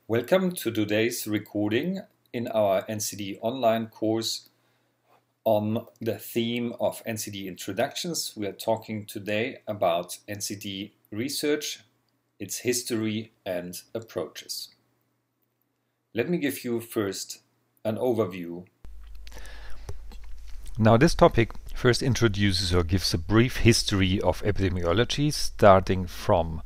Welcome to today's recording in our NCD online course on the theme of NCD introductions. We are talking today about NCD research, its history and approaches. Let me give you first an overview. Now this topic first introduces or gives a brief history of epidemiology, starting from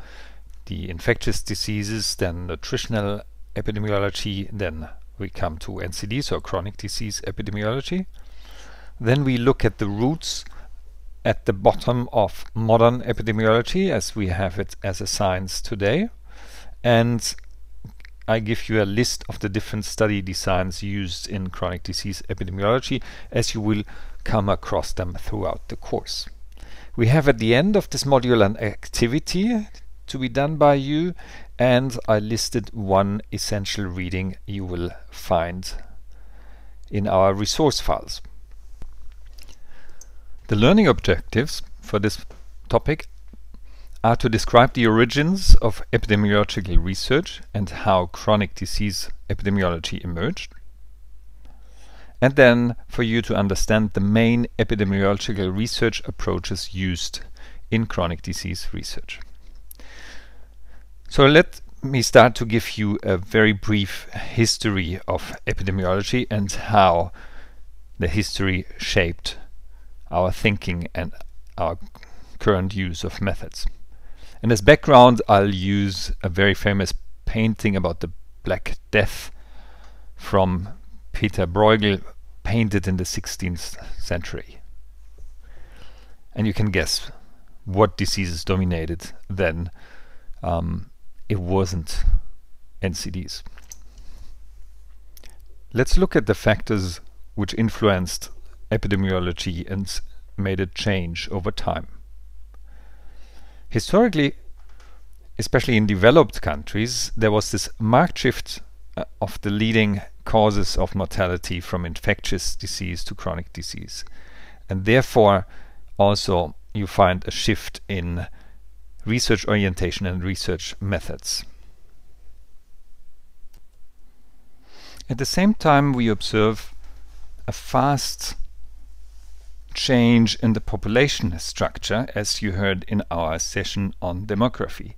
the infectious diseases, then nutritional epidemiology, then we come to NCD, so chronic disease epidemiology. Then we look at the roots at the bottom of modern epidemiology as we have it as a science today. And I give you a list of the different study designs used in chronic disease epidemiology, as you will come across them throughout the course. We have at the end of this module an activity to be done by you, and I listed one essential reading you will find in our resource files. The learning objectives for this topic are to describe the origins of epidemiological research and how chronic disease epidemiology emerged, and then for you to understand the main epidemiological research approaches used in chronic disease research. So let me start to give you a very brief history of epidemiology and how the history shaped our thinking and our current use of methods. And as background, I'll use a very famous painting about the Black Death from Peter Bruegel, painted in the 16th century. And you can guess what diseases dominated then. It wasn't NCDs. Let's look at the factors which influenced epidemiology and made it change over time. Historically, especially in developed countries, there was this marked shift of the leading causes of mortality from infectious disease to chronic disease. And therefore, also you find a shift in research orientation and research methods. At the same time, we observe a fast change in the population structure, as you heard in our session on demography.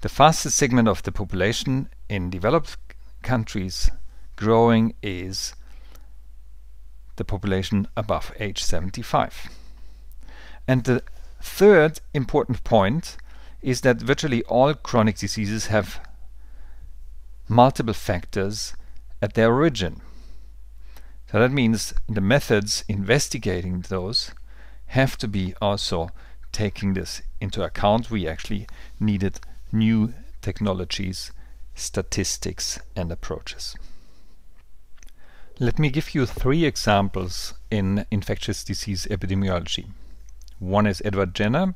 The fastest segment of the population in developed countries growing is the population above age 75. And the third important point is that virtually all chronic diseases have multiple factors at their origin. So that means the methods investigating those have to be also taking this into account. We actually needed new technologies, statistics and approaches. Let me give you 3 examples in infectious disease epidemiology. One is Edward Jenner,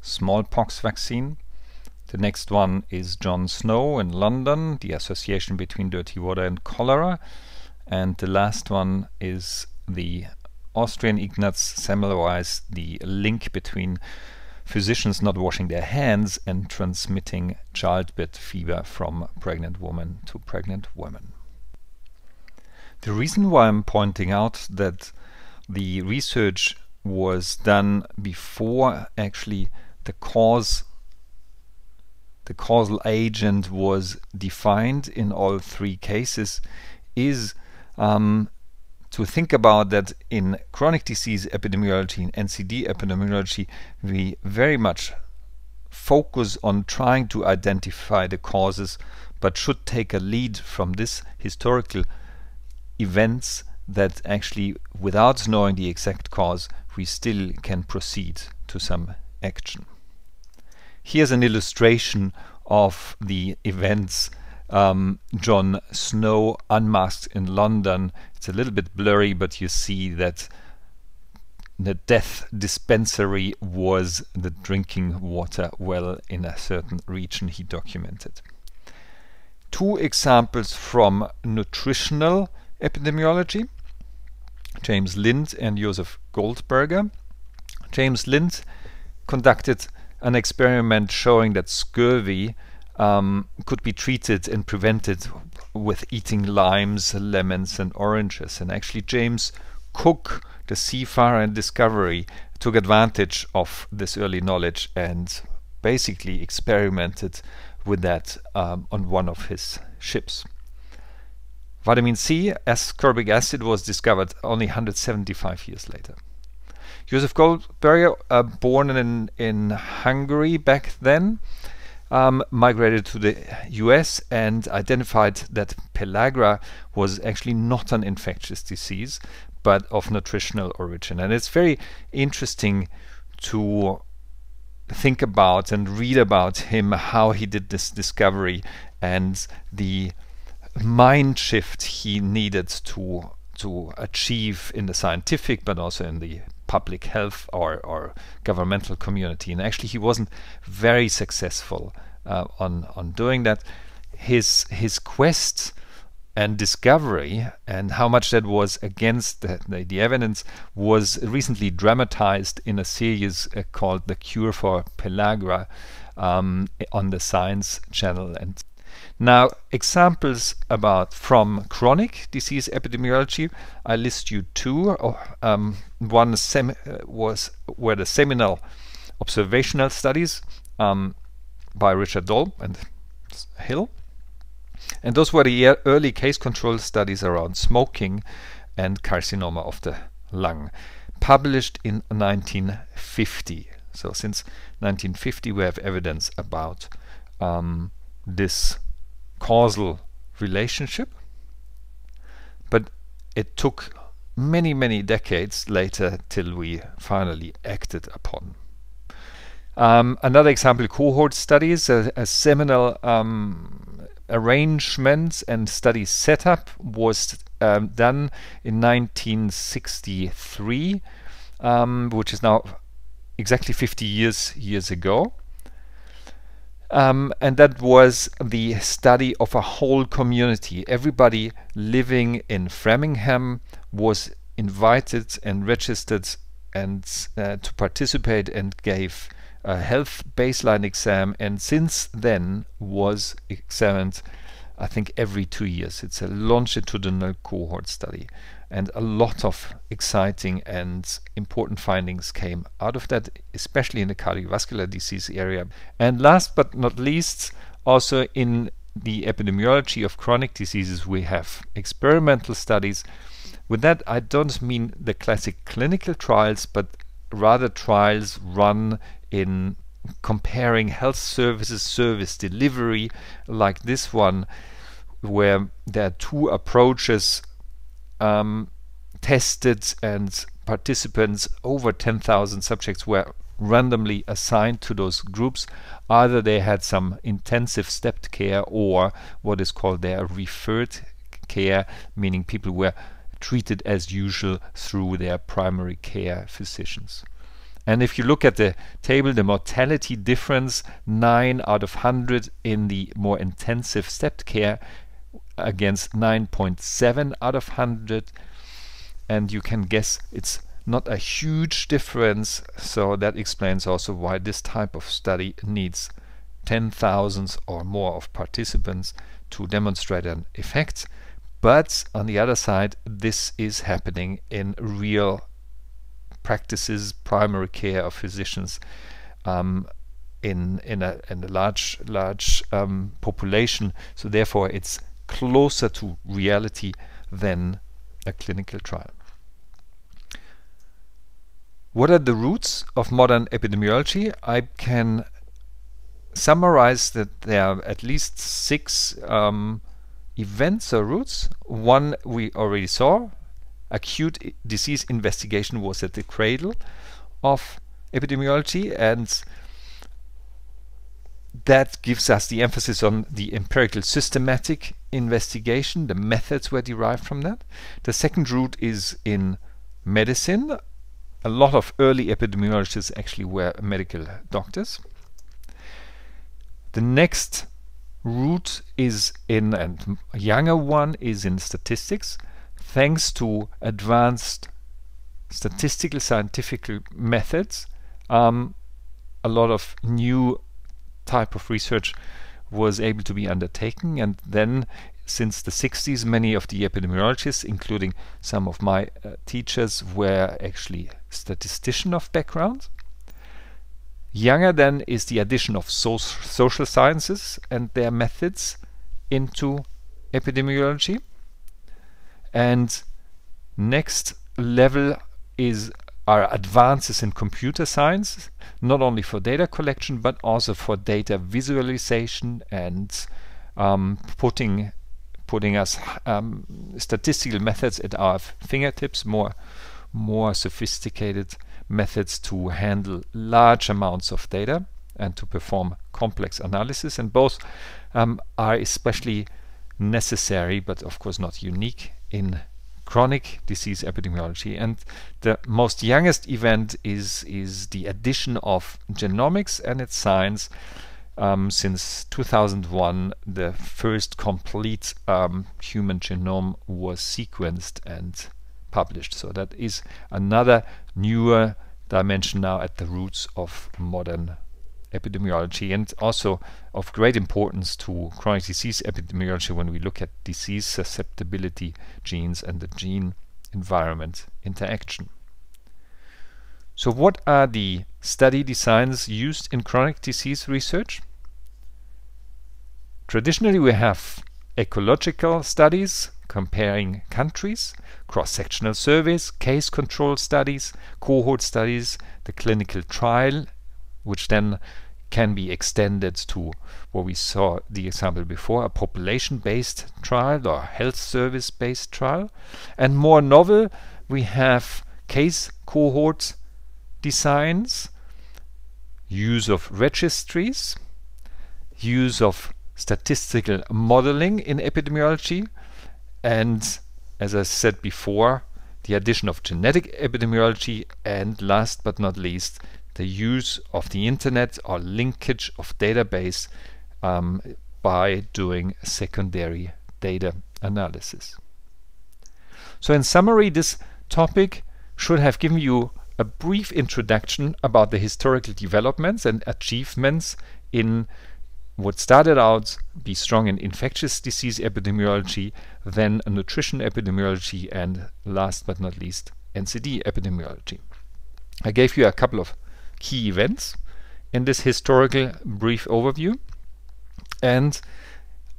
smallpox vaccine. The next one is John Snow in London, the association between dirty water and cholera. And the last one is the Austrian Ignaz Semmelweis, the link between physicians not washing their hands and transmitting childbed fever from pregnant woman to pregnant woman. The reason why I'm pointing out that the research was done before actually the causal agent was defined in all 3 cases is to think about that in chronic disease epidemiology and NCD epidemiology, we very much focus on trying to identify the causes, but should take a lead from this historical events that actually, without knowing the exact cause, we still can proceed to some action. Here's an illustration of the events John Snow unmasked in London. It's a little bit blurry, but you see that the death dispensary was the drinking water well in a certain region he documented. 2 examples from nutritional epidemiology, James Lind and Joseph Goldberger. James Lind conducted an experiment showing that scurvy could be treated and prevented with eating limes, lemons and oranges. And actually James Cook, the seafarer and discoverer, took advantage of this early knowledge and basically experimented with that on one of his ships. Vitamin C, ascorbic acid, was discovered only 175 years later. Joseph Goldberger, born in Hungary back then, migrated to the US and identified that pellagra was actually not an infectious disease but of nutritional origin. And it's very interesting to think about and read about him, how he did this discovery and the mind shift he needed to achieve in the scientific but also in the public health or governmental community. And actually he wasn't very successful on doing that. His quest and discovery and how much that was against the evidence was recently dramatized in a series called The Cure for Pellagra on the Science Channel. And now, examples from chronic disease epidemiology, I list you two. One were the seminal observational studies by Richard Dolb and Hill. And those were the early case control studies around smoking and carcinoma of the lung, published in 1950. So since 1950 we have evidence about this causal relationship, but it took many decades later till we finally acted upon. Another example, cohort studies, a seminal arrangement and study setup was done in 1963, which is now exactly 50 years ago. And that was the study of a whole community. Everybody living in Framingham was invited and registered and to participate and gave a health baseline exam, and since then was examined, I think, every 2 years. It's a longitudinal cohort study, and a lot of exciting and important findings came out of that, especially in the cardiovascular disease area. And last but not least, also in the epidemiology of chronic diseases, we have experimental studies. With that, I don't mean the classic clinical trials, but rather trials run in comparing health services, service delivery, like this one, where there are two approaches tested, and participants, over 10,000 subjects, were randomly assigned to those groups. Either they had some intensive stepped care or what is called their referred care, meaning people were treated as usual through their primary care physicians. And if you look at the table, the mortality difference, 9 out of 100 in the more intensive stepped care against 9.7 out of 100. And you can guess it's not a huge difference. So that explains also why this type of study needs 10,000 or more of participants to demonstrate an effect. But on the other side, this is happening in real practices, primary care of physicians in a large population. So therefore it's closer to reality than a clinical trial. What are the roots of modern epidemiology? I can summarize that there are at least 6 events or roots. One we already saw. Acute disease investigation was at the cradle of epidemiology, and that gives us the emphasis on the empirical systematic investigation. The methods were derived from that. The second route is in medicine. A lot of early epidemiologists actually were medical doctors. The next route is in, and a younger one is in statistics. Thanks to advanced statistical scientific methods, a lot of new type of research was able to be undertaken, and then since the 60s many of the epidemiologists, including some of my teachers, were actually statistician of background. Younger then is the addition of social sciences and their methods into epidemiology. And next level are advances in computer science, not only for data collection but also for data visualization and putting us statistical methods at our fingertips, more sophisticated methods to handle large amounts of data and to perform complex analysis. And both are especially necessary, but of course not unique, in chronic disease epidemiology. And the most youngest event is the addition of genomics and its science. Since 2001, the first complete human genome was sequenced and published. So that is another newer dimension now at the roots of modern epidemiology, and also of great importance to chronic disease epidemiology when we look at disease susceptibility genes and the gene environment interaction. So what are the study designs used in chronic disease research? Traditionally we have ecological studies comparing countries, cross-sectional surveys, case control studies, cohort studies, the clinical trial, which then can be extended to what we saw the example before, a population-based trial or health service-based trial. And more novel, we have case cohort designs, use of registries, use of statistical modeling in epidemiology, and as I said before, the addition of genetic epidemiology, and last but not least, the use of the internet or linkage of database by doing secondary data analysis. So in summary, this topic should have given you a brief introduction about the historical developments and achievements in what started out be strong in infectious disease epidemiology, then nutrition epidemiology, and last but not least NCD epidemiology. I gave you a couple of key events in this historical brief overview, and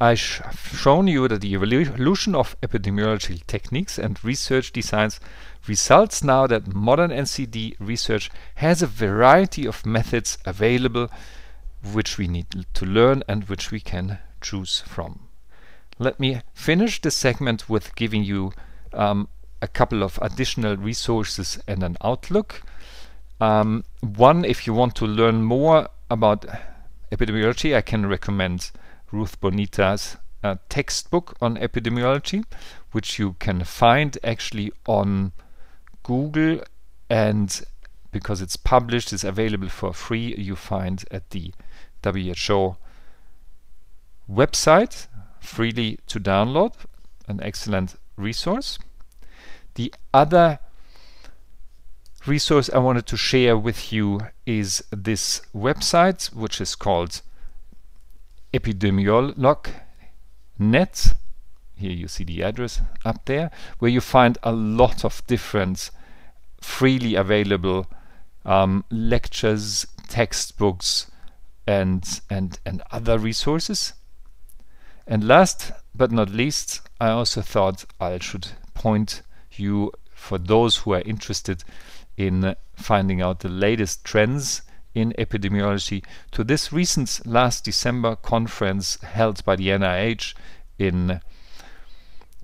I've shown you that the evolution of epidemiological techniques and research designs results now that modern NCD research has a variety of methods available which we need to learn and which we can choose from. Let me finish this segment with giving you a couple of additional resources and an outlook. One, if you want to learn more about epidemiology, I can recommend Ruth Bonita's textbook on epidemiology, which you can find actually on Google, and because it's published, it's available for free, you find at the WHO website, freely to download, an excellent resource. The other resource I wanted to share with you is this website, which is called epidemiolog.net. Here you see the address up there, where you find a lot of different freely available lectures, textbooks, and other resources. And last but not least, I also thought I should point you, for those who are interested in finding out the latest trends in epidemiology, to this recent last December conference held by the NIH in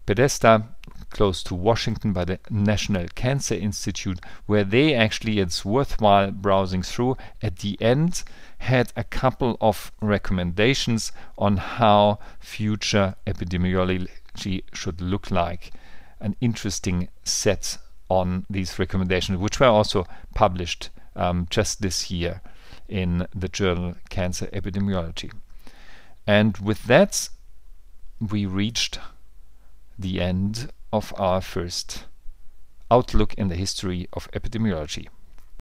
Bethesda, close to Washington, by the National Cancer Institute, where they actually, it's worthwhile browsing through, at the end had a couple of recommendations on how future epidemiology should look like. An interesting set on these recommendations, which were also published just this year in the journal Cancer Epidemiology. And with that, we reached the end of our first outlook in the history of epidemiology.